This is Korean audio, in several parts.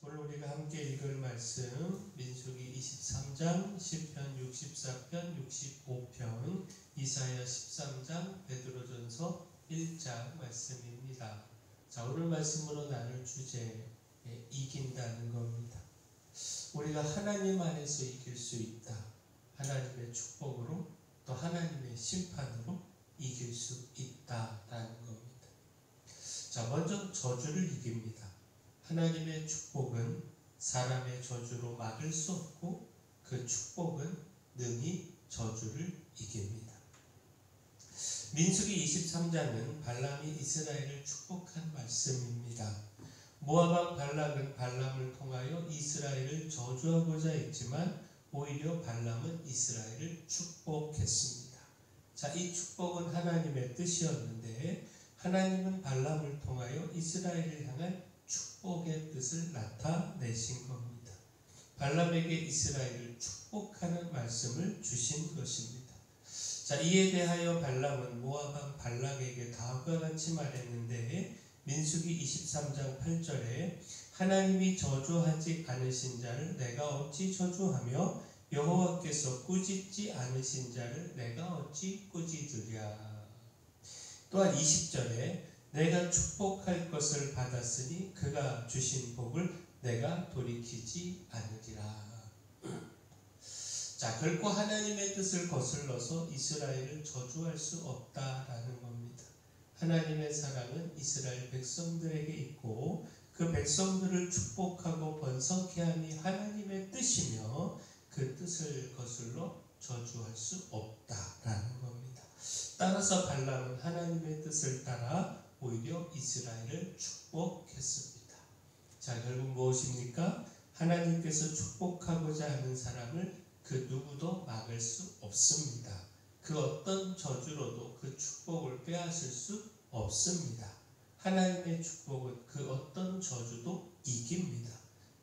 오늘 우리가 함께 읽을 말씀 민수기 23장, 시편 64편, 65편, 이사야 13장, 베드로전서 1장 말씀입니다. 자, 오늘 말씀으로 나눌 주제, 이긴다는 겁니다. 우리가 하나님 안에서 이길 수 있다. 하나님의 축복으로 또 하나님의 심판으로 이길 수 있다라는 겁니다. 자, 먼저 저주를 이깁니다. 하나님의 축복은 사람의 저주로 막을 수 없고 그 축복은 능히 저주를 이깁니다. 민수기 23장은 발람이 이스라엘을 축복한 말씀입니다. 모압 왕 발락은 발람을 통하여 이스라엘을 저주하고자 했지만 오히려 발람은 이스라엘을 축복했습니다. 자, 이 축복은 하나님의 뜻이었는데 하나님은 발람을 통하여 이스라엘을 향한 축복의 뜻을 나타내신 겁니다. 발람에게 이스라엘을 축복하는 말씀을 주신 것입니다. 자, 이에 대하여 발람은 모압 왕 발락에게 다음과 같이 말했는데 민수기 23장 8절에 하나님이 저주하지 않으신 자를 내가 어찌 저주하며 여호와께서 꾸짖지 않으신 자를 내가 어찌 꾸짖으랴. 또한 20절에 내가 축복할 것을 받았으니 그가 주신 복을 내가 돌이키지 않으리라. 자, 결코 하나님의 뜻을 거슬러서 이스라엘을 저주할 수 없다라는 겁니다. 하나님의 사랑은 이스라엘 백성들에게 있고 그 백성들을 축복하고 번성케 함이 하나님의 뜻이며 그 뜻을 거슬러 저주할 수 없다라는 겁니다. 따라서 발람은 하나님의 뜻을 따라 오히려 이스라엘을 축복했습니다. 자, 결국 무엇입니까? 하나님께서 축복하고자 하는 사람을 그 누구도 막을 수 없습니다. 그 어떤 저주로도 그 축복을 빼앗을 수 없습니다. 하나님의 축복은 그 어떤 저주도 이깁니다.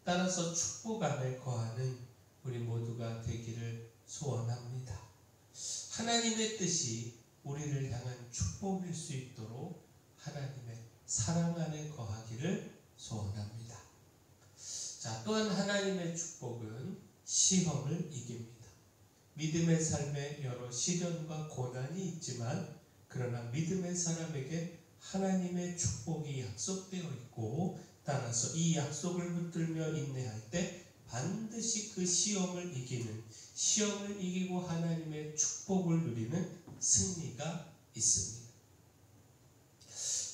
따라서 축복 안에 거하는 우리 모두가 되기를 소원합니다. 하나님의 뜻이 우리를 향한 축복일 수 있도록 하나님의 사랑 안에 거하기를 소원합니다. 자, 또한 하나님의 축복은 시험을 이깁니다. 믿음의 삶에 여러 시련과 고난이 있지만 그러나 믿음의 사람에게 하나님의 축복이 약속되어 있고 따라서 이 약속을 붙들며 인내할 때 반드시 그 시험을 이기고 하나님의 축복을 누리는 승리가 있습니다.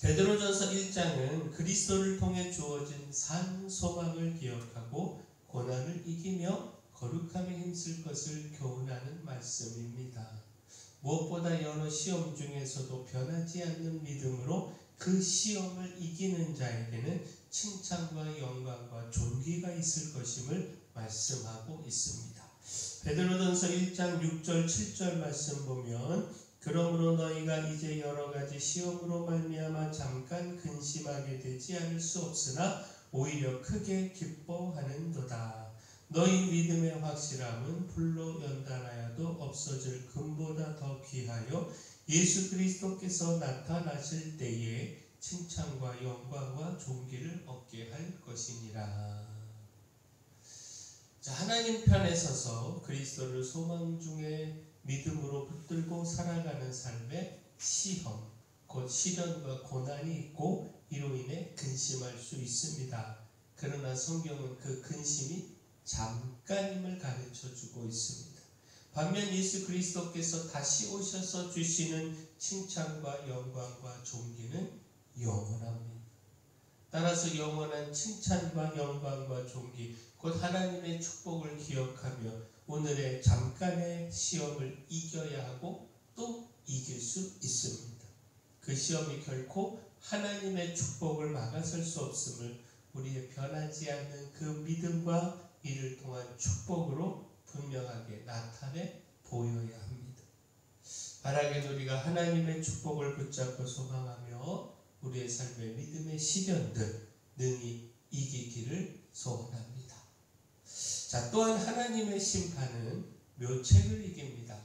베드로전서 1장은 그리스도를 통해 주어진 산 소망을 기억하고 고난을 이기며 거룩함에 힘쓸 것을 교훈하는 말씀입니다. 무엇보다 여러 시험 중에서도 변하지 않는 믿음으로 그 시험을 이기는 자에게는 칭찬과 영광과 존귀가 있을 것임을 말씀하고 있습니다. 베드로전서 1장 6절 7절 말씀 보면 그러므로 너희가 이제 여러 가지 시험으로 말미암아 잠깐 근심하게 되지 않을 수 없으나 오히려 크게 기뻐하는도다. 너희 믿음의 확실함은 불로 연단하여도 없어질 금보다 더 귀하여 예수 그리스도께서 나타나실 때에 칭찬과 영광과 존귀를 얻게 할 것이니라. 자, 하나님 편에 서서 그리스도를 소망 중에 믿음으로 붙들고 살아가는 삶에 시험, 곧 시련과 고난이 있고 이로 인해 근심할 수 있습니다. 그러나 성경은 그 근심이 잠깐임을 가르쳐주고 있습니다. 반면 예수 그리스도께서 다시 오셔서 주시는 칭찬과 영광과 존귀는 영원합니다. 따라서 영원한 칭찬과 영광과 존귀, 곧 하나님의 축복을 기억하며 오늘의 잠깐의 시험을 이겨야 하고 또 이길 수 있습니다. 그 시험이 결코 하나님의 축복을 막아설 수 없음을 우리의 변하지 않는 그 믿음과 이를 통한 축복으로 분명하게 나타내 보여야 합니다. 바라긴 우리가 하나님의 축복을 붙잡고 소망하며 우리의 삶의 믿음의 시련들 능히 이기기를 소원합니다. 자, 또한 하나님의 심판은 묘책을 이깁니다.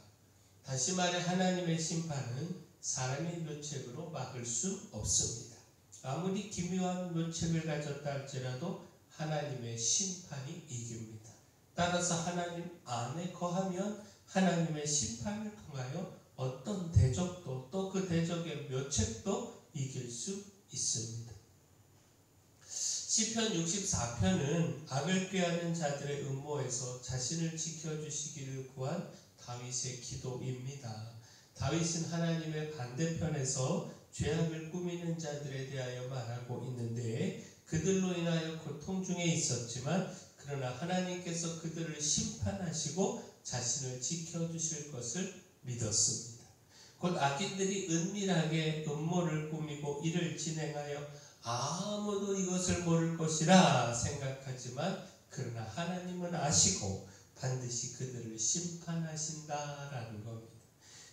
다시 말해 하나님의 심판은 사람의 묘책으로 막을 수 없습니다. 아무리 기묘한 묘책을 가졌다 할지라도 하나님의 심판이 이깁니다. 따라서 하나님 안에 거하면 하나님의 심판을 통하여 어떤 대적도 또 그 대적의 묘책도 이길 수 있습니다. 시편 64편은 악을 꾀하는 자들의 음모에서 자신을 지켜주시기를 구한 다윗의 기도입니다. 다윗은 하나님의 반대편에서 죄악을 꾸미는 자들에 대하여 말하고 있는데 그들로 인하여 고통 중에 있었지만 그러나 하나님께서 그들을 심판하시고 자신을 지켜주실 것을 믿었습니다. 곧 악인들이 은밀하게 음모를 꾸미고 이를 진행하여 아무도 이것을 모를 것이라 생각하지만 그러나 하나님은 아시고 반드시 그들을 심판하신다라는 겁니다.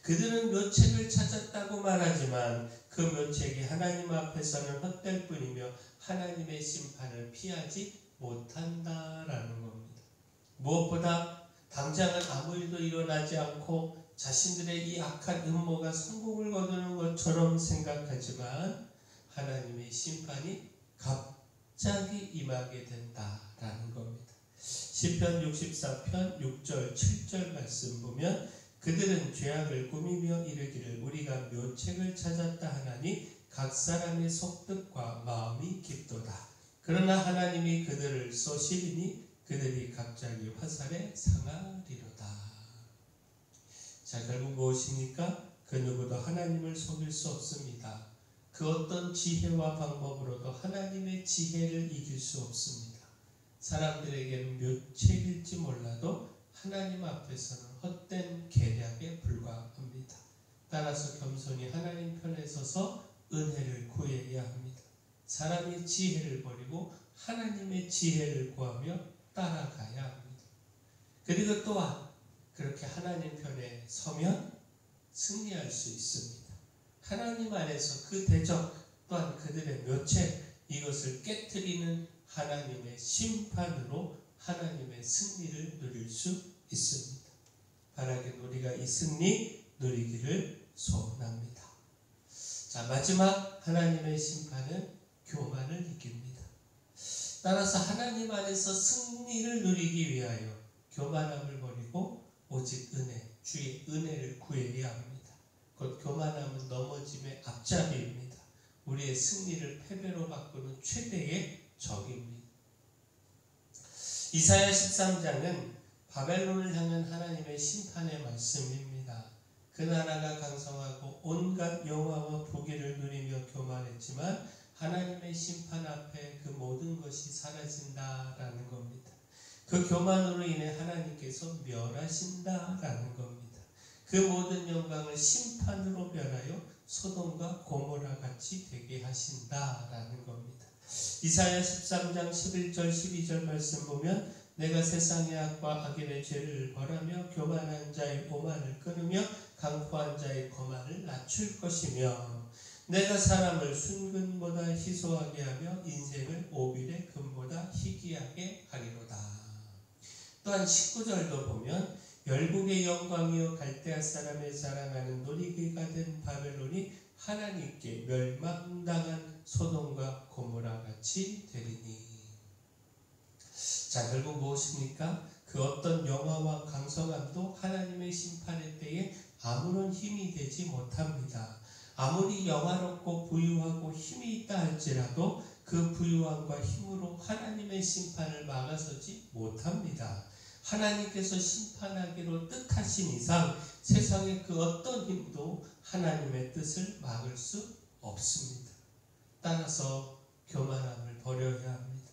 그들은 묘책을 찾았다고 말하지만 그 묘책이 하나님 앞에서는 헛될 뿐이며 하나님의 심판을 피하지 못한다라는 겁니다. 무엇보다 당장은 아무 일도 일어나지 않고 자신들의 이 악한 음모가 성공을 거두는 것처럼 생각하지만 하나님의 심판이 갑자기 임하게 된다라는 겁니다. 시편 64편 6절 7절 말씀 보면 그들은 죄악을 꾸미며 이르기를 우리가 묘책을 찾았다 하나니 각 사람의 속뜻과 마음이 깊도다. 그러나 하나님이 그들을 쏘시리니 그들이 갑자기 화살에 상하리로다. 자, 결국 무엇입니까? 그 누구도 하나님을 속일 수 없습니다. 그 어떤 지혜와 방법으로도 하나님의 지혜를 이길 수 없습니다. 사람들에게는 묘책일지 몰라도 하나님 앞에서는 헛된 계략에 불과합니다. 따라서 겸손히 하나님 편에 서서 은혜를 구해야 합니다. 사람이 지혜를 버리고 하나님의 지혜를 구하며 따라가야 합니다. 그리고 또한 그렇게 하나님 편에 서면 승리할 수 있습니다. 하나님 안에서 그 대적 또한 그들의 묘책 이것을 깨트리는 하나님의 심판으로 하나님의 승리를 누릴 수 있습니다. 바라긴 우리가 이 승리 누리기를 소원합니다. 자, 마지막 하나님의 심판은 교만을 이깁니다. 따라서 하나님 안에서 승리를 누리기 위하여 교만함을 버리고 오직 은혜, 주의 은혜를 구해야 합니다. 곧 교만함은 넘어짐의 앞잡이입니다. 우리의 승리를 패배로 바꾸는 최대의 적입니다. 이사야 13장은 바벨론을 향한 하나님의 심판의 말씀입니다. 그 나라가 강성하고 온갖 영화와 부귀를 누리며 교만했지만 하나님의 심판 앞에 그 모든 것이 사라진다라는 겁니다. 그 교만으로 인해 하나님께서 멸하신다라는 겁니다. 그 모든 영광을 심판으로 변하여 소돔과 고모라 같이 되게 하신다라는 겁니다. 이사야 13장 11절 12절 말씀 보면 내가 세상의 악과 악인의 죄를 벌하며 교만한 자의 오만을 끊으며 강포한 자의 거만을 낮출 것이며 내가 사람을 순금보다 희소하게 하며 인생을 오빌의 금보다 희귀하게 하리로다. 또한 19절도 보면 열국의 영광이요 갈대아 사람의 자랑하는 놀이기가 된 바벨론이 하나님께 멸망당한 소돔과 고모라 같이 되리니. 자, 결국 무엇입니까? 그 어떤 영화와 강성함도 하나님의 심판의 때에 아무런 힘이 되지 못합니다. 아무리 영화롭고 부유하고 힘이 있다 할지라도 그 부유함과 힘으로 하나님의 심판을 막아서지 못합니다. 하나님께서 심판하기로 뜻하신 이상 세상의 그 어떤 힘도 하나님의 뜻을 막을 수 없습니다. 따라서 교만함을 버려야 합니다.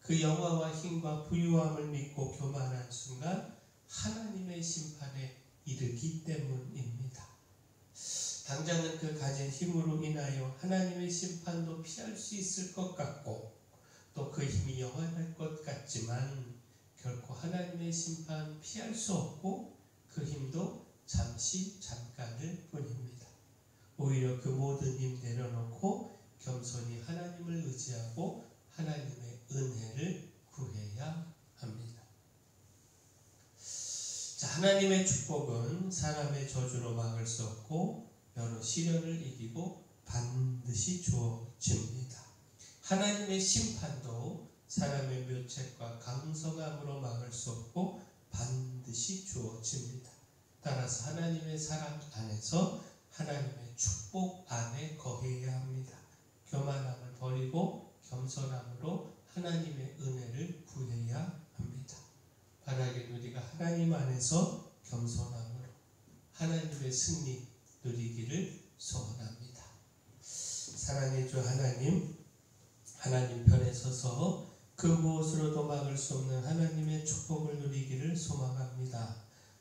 그 영화와 힘과 부유함을 믿고 교만한 순간 하나님의 심판에 이르기 때문입니다. 당장은 그 가진 힘으로 인하여 하나님의 심판도 피할 수 있을 것 같고 또 그 힘이 영원할 것 같지만 결코 하나님의 심판 피할 수 없고 그 힘도 잠시 잠깐일 뿐입니다. 오히려 그 모든 힘 내려놓고 겸손히 하나님을 의지하고 하나님의 은혜를 구해야 합니다. 자, 하나님의 축복은 사람의 저주로 막을 수 없고 여러 시련을 이기고 반드시 주어집니다. 하나님의 심판도 사람의 묘책과 강성함으로 막을 수 없고 반드시 주어집니다. 따라서 하나님의 사랑 안에서 하나님의 축복 안에 거해야 합니다. 교만함을 버리고 겸손함으로 하나님의 은혜를 구해야 합니다. 바라긴 우리가 하나님 안에서 겸손함으로 하나님의 승리 누리기를 소원합니다. 사랑의 주 하나님, 하나님 편에 서서 그 무엇으로도 막을 수 없는 하나님의 축복을 누리기를 소망합니다.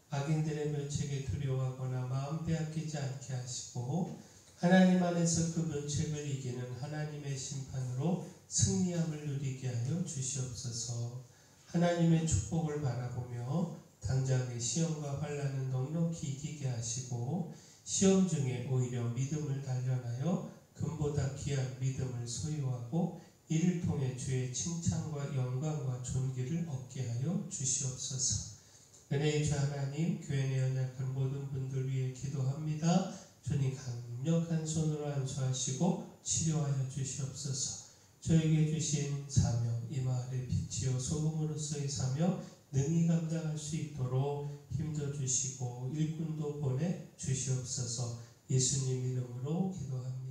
악인들의 멸책에 두려워하거나 마음 빼앗기지 않게 하시고 하나님 안에서 그 멸책을 이기는 하나님의 심판으로 승리함을 누리게 하여 주시옵소서. 하나님의 축복을 바라보며 당장의 시험과 환난은 넉넉히 이기게 하시고 시험 중에 오히려 믿음을 단련하여 금보다 귀한 믿음을 소유하고 이를 통해 주의 칭찬과 영광과 존귀를 얻게 하여 주시옵소서. 은혜의 주 하나님, 교회 내 연약한 모든 분들 위해 기도합니다. 주님 강력한 손으로 안수하시고 치료하여 주시옵소서. 저에게 주신 사명, 이 마을의 빛이요 소금으로서의 사명 능히 감당할 수 있도록 힘줘 주시고 일꾼도 보내 주시옵소서. 예수님 이름으로 기도합니다.